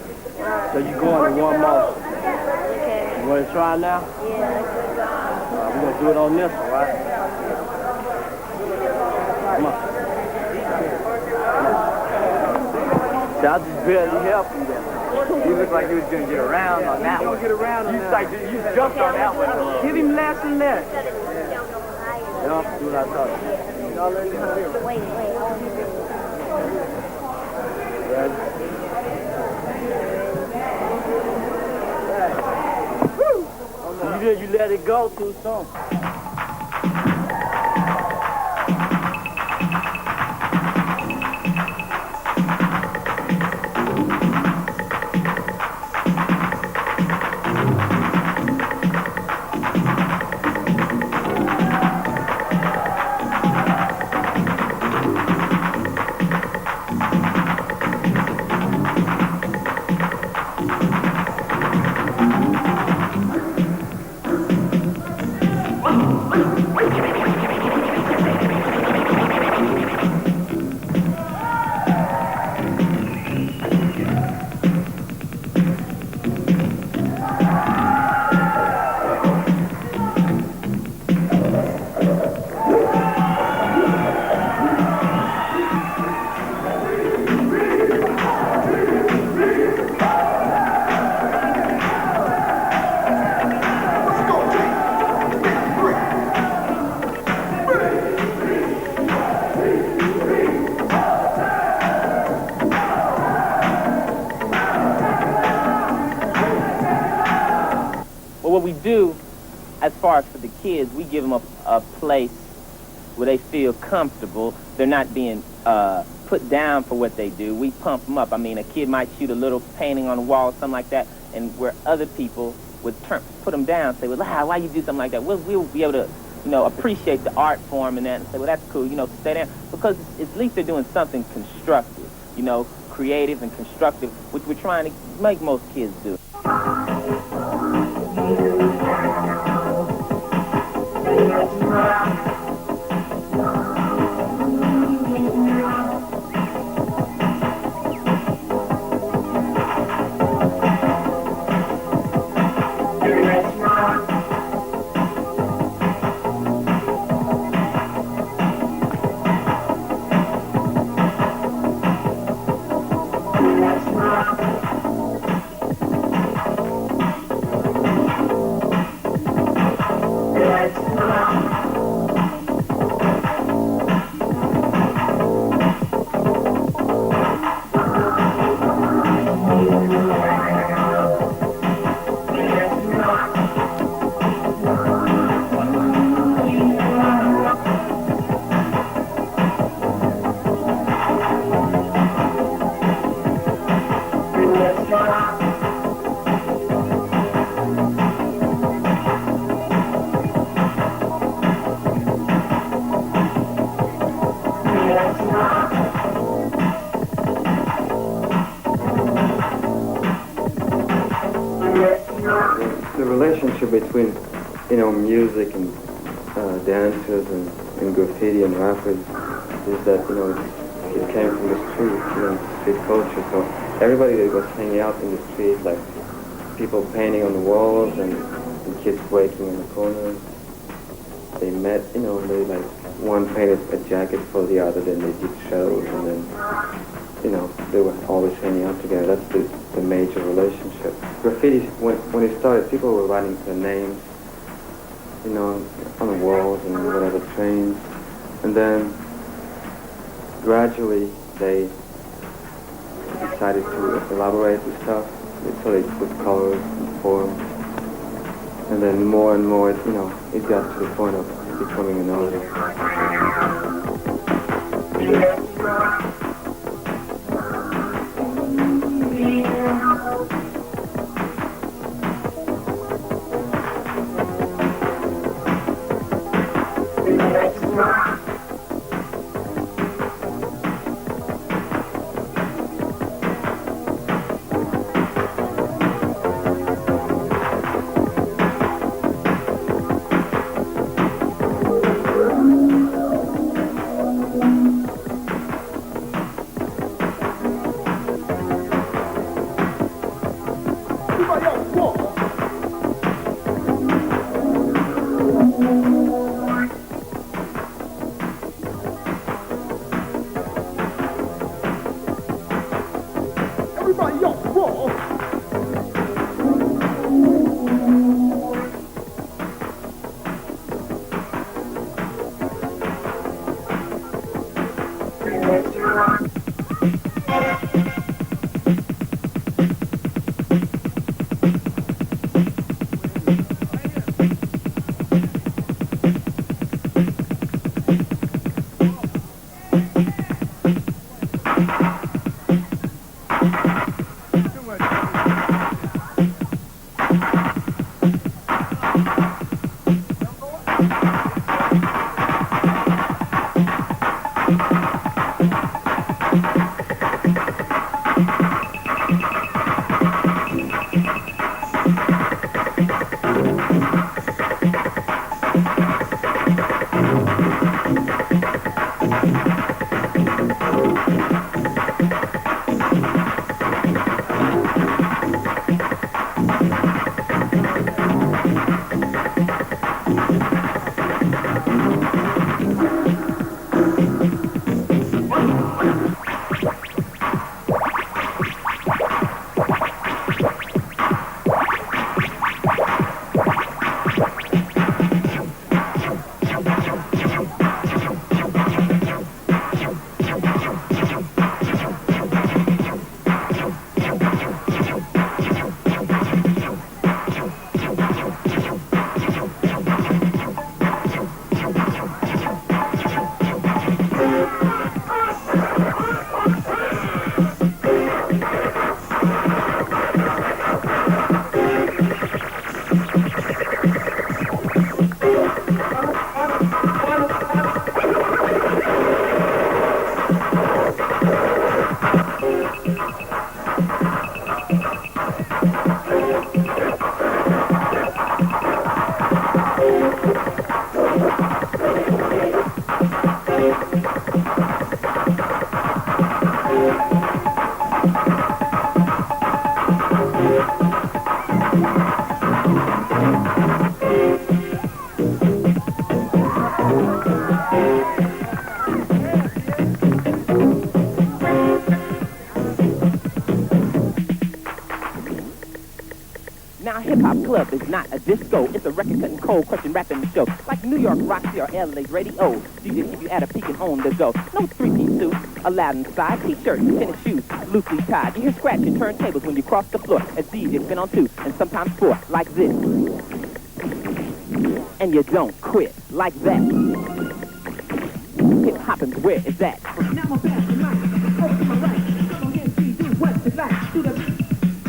So you're going to one motion. Okay. You want to try now? Yeah. We're going to do it on this one, right? Come on. See, I just barely helped you there. You look like you was going to get around on that one. Get around on that. You jumped on that one. Give him less and less. You don't have to do what I taught you. Wait. You let it go too soon. What we do, as far as for the kids, we give them a place where they feel comfortable. They're not being put down for what they do. We pump them up. I mean, a kid might shoot a little painting on the wall, something like that, and where other people would put them down, say, well, why you do something like that? We'll be able to, appreciate the art form and that, and say, well, that's cool, stay there, because at least they're doing something constructive, creative and constructive, which we're trying to make most kids do. The relationship between, music and dancers and graffiti and rappers is that, it came from the street, street culture. So everybody that was hanging out in the street, like people painting on the walls and kids breaking in the corners, they met, they like, one painted a jacket for the other, then they did shows, and then, they were always hanging out together. That's the major relationship. Graffiti, when it started, people were writing their names, on the walls and whatever, trains. And then gradually they decided to elaborate the stuff. So they put colors and forms. And then more and more, it got to the point of becoming an artist. Now hip-hop club is not a disco, it's a record cutting cold, crushing rapping show. Like New York Roxy or LA's radio. DJ keep you at a peak and on the go. No three-piece suit, Aladdin style, t-shirt, tennis shoes, loosely tied. You hear scratching turntables when you cross the floor. As DJ spin on 2 and sometimes 4, like this. And you don't quit, like that. Hip-hopping's where it's at. Now I'm back to life. Over to my right. Come on, hands free, do what's it like? Do the beat.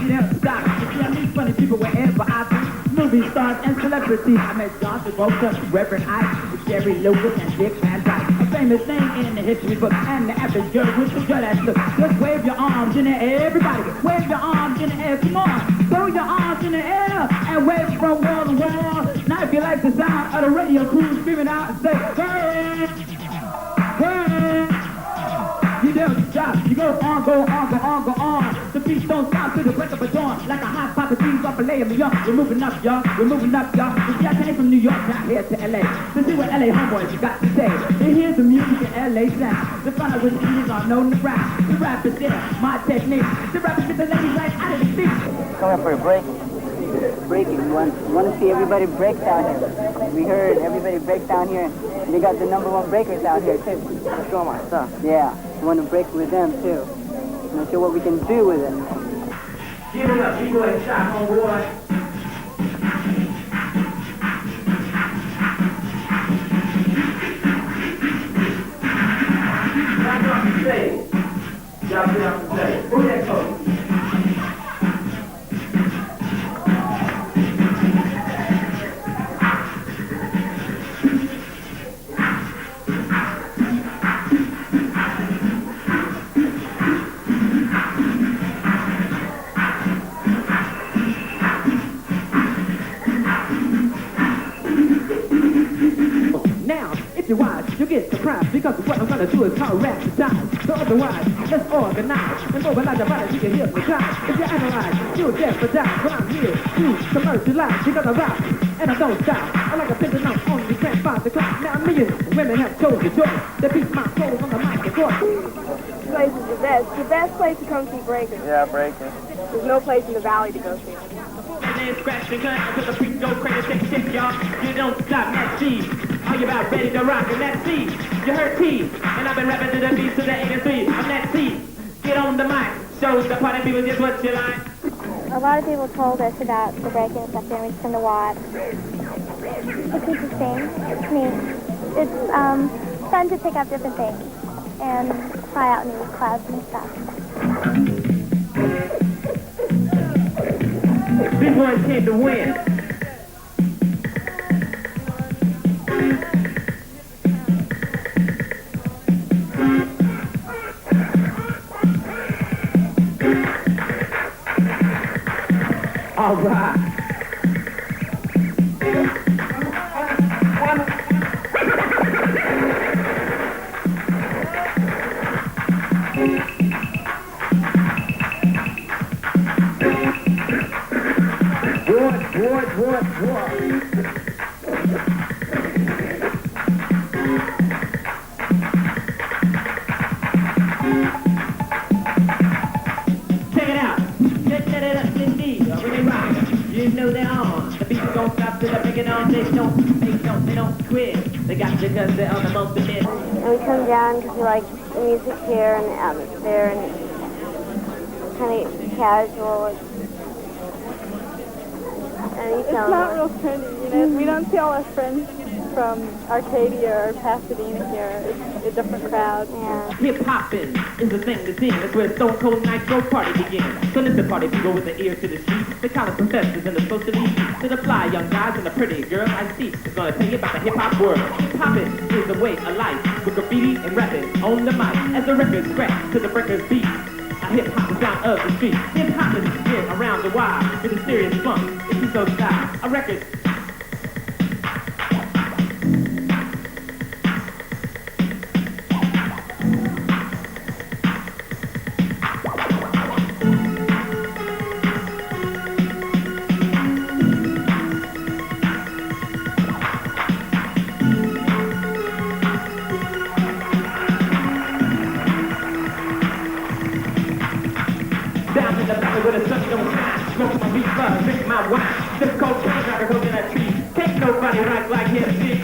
You never stop. See, I meet funny people wherever I be. Movie stars and celebrities. I met John Travolta, Reverend Ike, Jerry Lewis, and Dick Van Dyke. A famous name in the history book. And the average girl with the good ass look. Just wave your arms in the air, everybody. Wave your arms in the air. Come on. Throw your arms in the air and wave from wall to wall. Now if you like the sound of the radio crew screaming out and say, hey! Hey! You don't stop. You go on, go on, go on, go on. The beat don't stop till the break of a dawn. Like a hot pop of trees off a layer of young. We're moving up, y'all. We're moving up, y'all. You see, I came from New York down here to LA. To see what LA homeboys you got to say. And here's the music in LA sound. The fun with these are known to rap. The rap is there, my technique. The rap get the ladies right out of the seat. Come here for a break. Breaking. We want to see everybody break down here. We heard everybody break down here. And they got the #1 breakers out here too. Show them our stuff. Yeah, we want to break with them too. And show what we can do with it. Give it up, people and shot, homeboy. Y'all get off the stage. Y'all get off the stage. Who that coach? You get surprised because what I'm gonna do is called rap design. So otherwise, let's organize and mobilize your body, you can hear the crowd. If you analyze, you'll jeopardize when I'm here to commercialize because I rock and I don't stop. I like a pendulum on the can't find the clock. Now millions of women have chosen the choice. They beat my clothes on the mic and course. This place is the best. The best place to come see Breakin. Yeah, Breakin. There's no place in the valley to go see. And scratch the gun until the freak go crazy, shake, y'all. You don't stop, that's C. Are you about ready to rock? And that's C. You heard T. And I've been rapping to the beat to the 83. I'm that C. Get on the mic. Show the party people just what you like. A lot of people told us about the Breakin and stuff there. We just come to watch. It's interesting. It's neat. It's fun to pick up different things and try out new clouds and stuff. Big boys came to win. All right. What? Check it out. Let it up, indeed. When they rock, you know they're on. The beat don't stop till they bring it on. They don't quit. They got you because they're on the most of it. And we come down because we like the music here and the atmosphere and kind of casual. It's not real trendy, you know. We don't see all our friends from Arcadia or Pasadena here. It's a different crowd. Yeah. Hip-hopping is the thing to sing. That's where Stone Cold Nitro party begins. So listen, party people with the ear to the street. The college professors and the social elite. To the fly young guys and the pretty girls I see. It's gonna tell you about the hip-hop world. Hip-hopping is the way of life. With graffiti and rapping on the mic. As the records scratch to the breaker's beat. Hip-hop is sound of the street. Hip-hop is here around the wide. With a serious funk, it's so style. A record. smoke my weed bud, drink my wine. This cold train like a coconut tree. Can't nobody rock like him, see?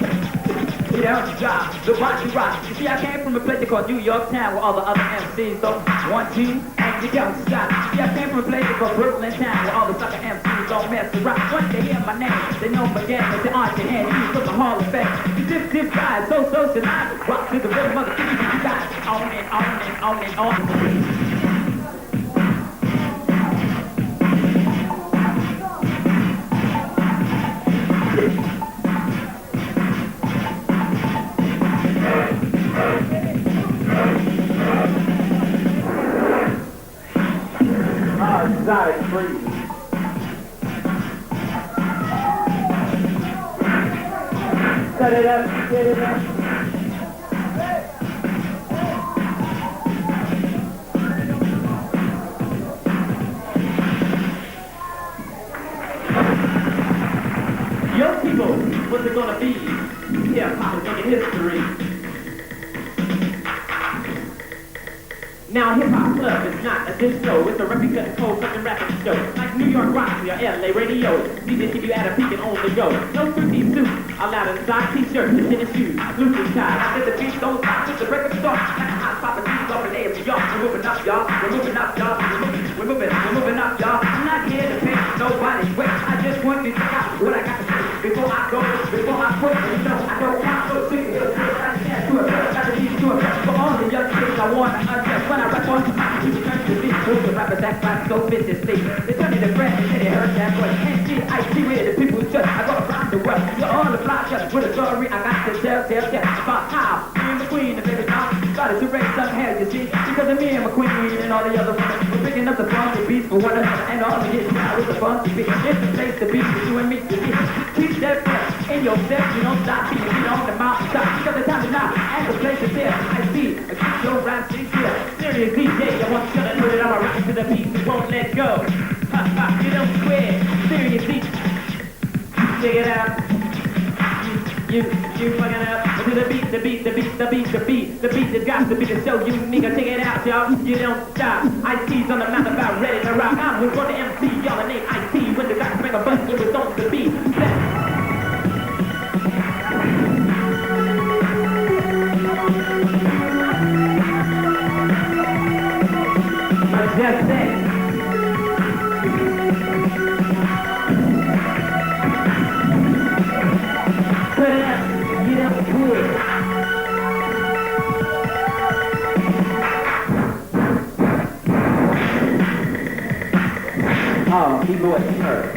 Yeah, job, the watch rock. You see, I came from a place called New York Town where all the other MCs don't want to, and you don't stop. See, I came from a place called Brooklyn Town where all the sucker MCs don't mess around. Once they hear my name, they know my game, they say, aren't your hands, you from the Hall of Fame. This guy is so socialized, rock to the rhythm of the city, you got on and on and on and on. Exotic breeze. Cut it up, get it up. Young people, what's it gonna be? Yeah, Pop is making history. Now hip-hop club is not a disco, it's a replica and cold fucking rapping show. Like New York Roxy or LA Radio, DJ keep you at a peak and on the go. No three-piece suit, allowed inside t-shirts and tennis shoes, loosely tied. I said the beat don't stop, with the record start. Like a hot pop and these off in AFC, y'all. We're moving up, y'all. We're moving up, y'all. We're moving up, y'all. I'm not here to pay nobody's way. I just want you to check out what I got to say. Before I go, before I quit, you know, I don't want to sing it. I can't do it, I got to be to it. For all the young kids I want to undress when I rap on the mic, you turn to me. Those rappers act like so viciously. They turn me to friends and say they heard that voice. And see, I see where the people just. I go around the world. You're on the block just with a story. I got to tell about how me and the queen, the baby doll, started to raise some hell, you see. Because of me and my queen and all the other women, we're picking up the funky beats for one another. And all of it now is the funky beat. It's the place to be for you and me to be. Keep that fresh in your steps. You don't stop beating it on the mountaintop. Because the time is now and the place is there. I see. Keep your rhymes sincere. Serious DJ, I want you to know that I'm a rock to the beat. You won't let go. Ha ha, you don't quit. Serious DJ. Check it out. You fucking up to the beat that's got to be the show unique. Check it out, y'all. You don't stop. IC's on the mount about ready to rock. I'm who's on the MC, y'all the name IC. When the guys make a button, it was on the beat. Just that. Put it up, get up good. Oh, people at church.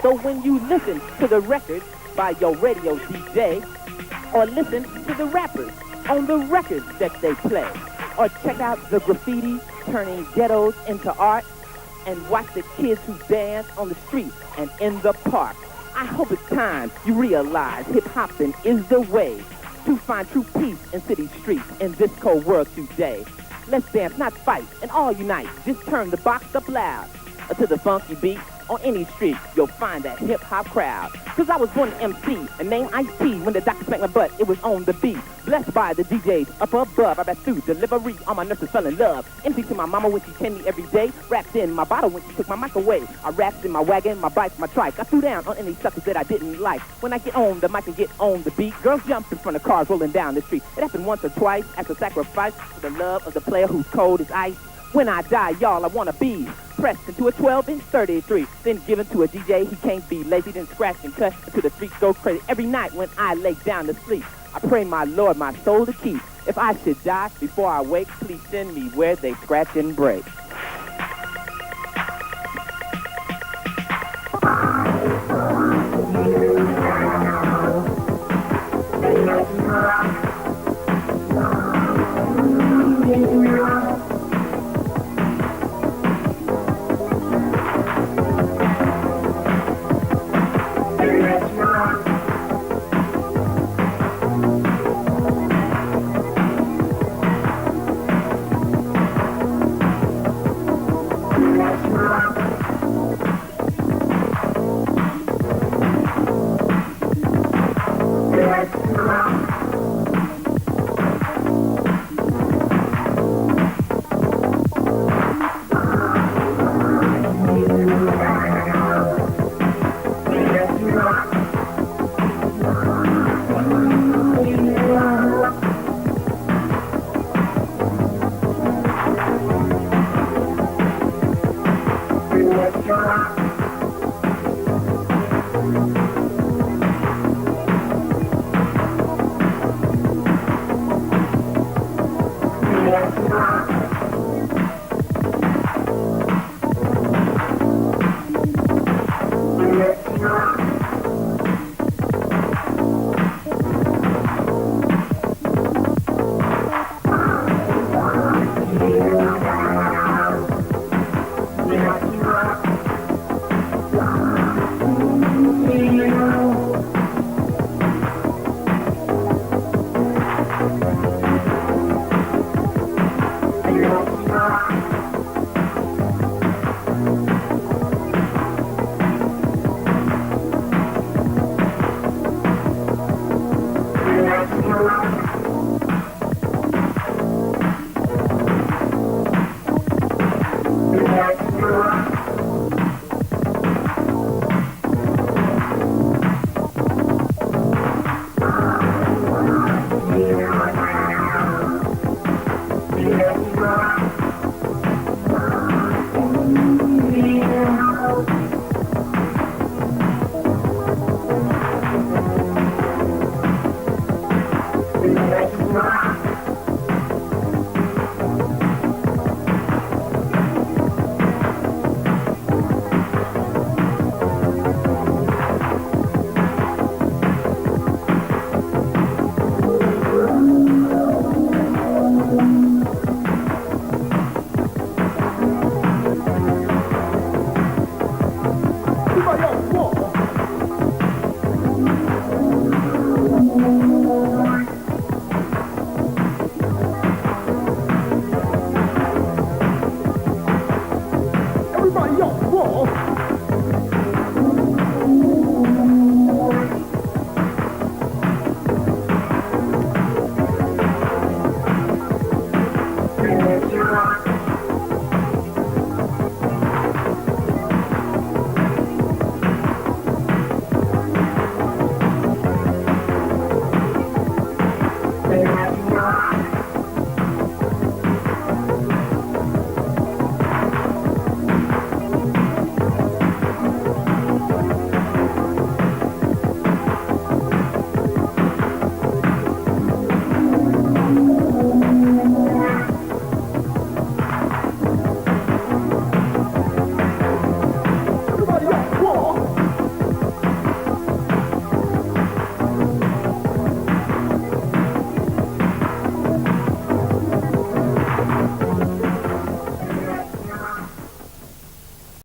So when you listen to the records by your radio DJ, or listen to the rappers on the records that they play, or check out the graffiti turning ghettos into art, and watch the kids who dance on the street and in the park, I hope it's time you realize hip-hopping is the way to find true peace in city streets in this cold world today. Let's dance, not fight, and all unite. Just turn the box up loud to the funky beat. On any street, you'll find that hip-hop crowd. Cause I was born an MC and named Ice-T. When the doctor spanked my butt, it was on the beat. Blessed by the DJs up above. I bet through delivery, all my nurses fell in love. MC to my mama when she tend me every day. Rapped in my bottle when she took my mic away. I rapped in my wagon, my bike, my trike. I threw down on any suckers that I didn't like. When I get on the mic and get on the beat, girls jump in front of cars rolling down the street. It happened once or twice as a sacrifice for the love of the player who's cold as ice. When I die, y'all, I wanna be pressed into a 12-inch 33, then given to a DJ. He can't be lazy, then scratch and cut until the streets go crazy. Every night when I lay down to sleep, I pray my Lord my soul to keep. If I should die before I wake, please send me where they scratch and break.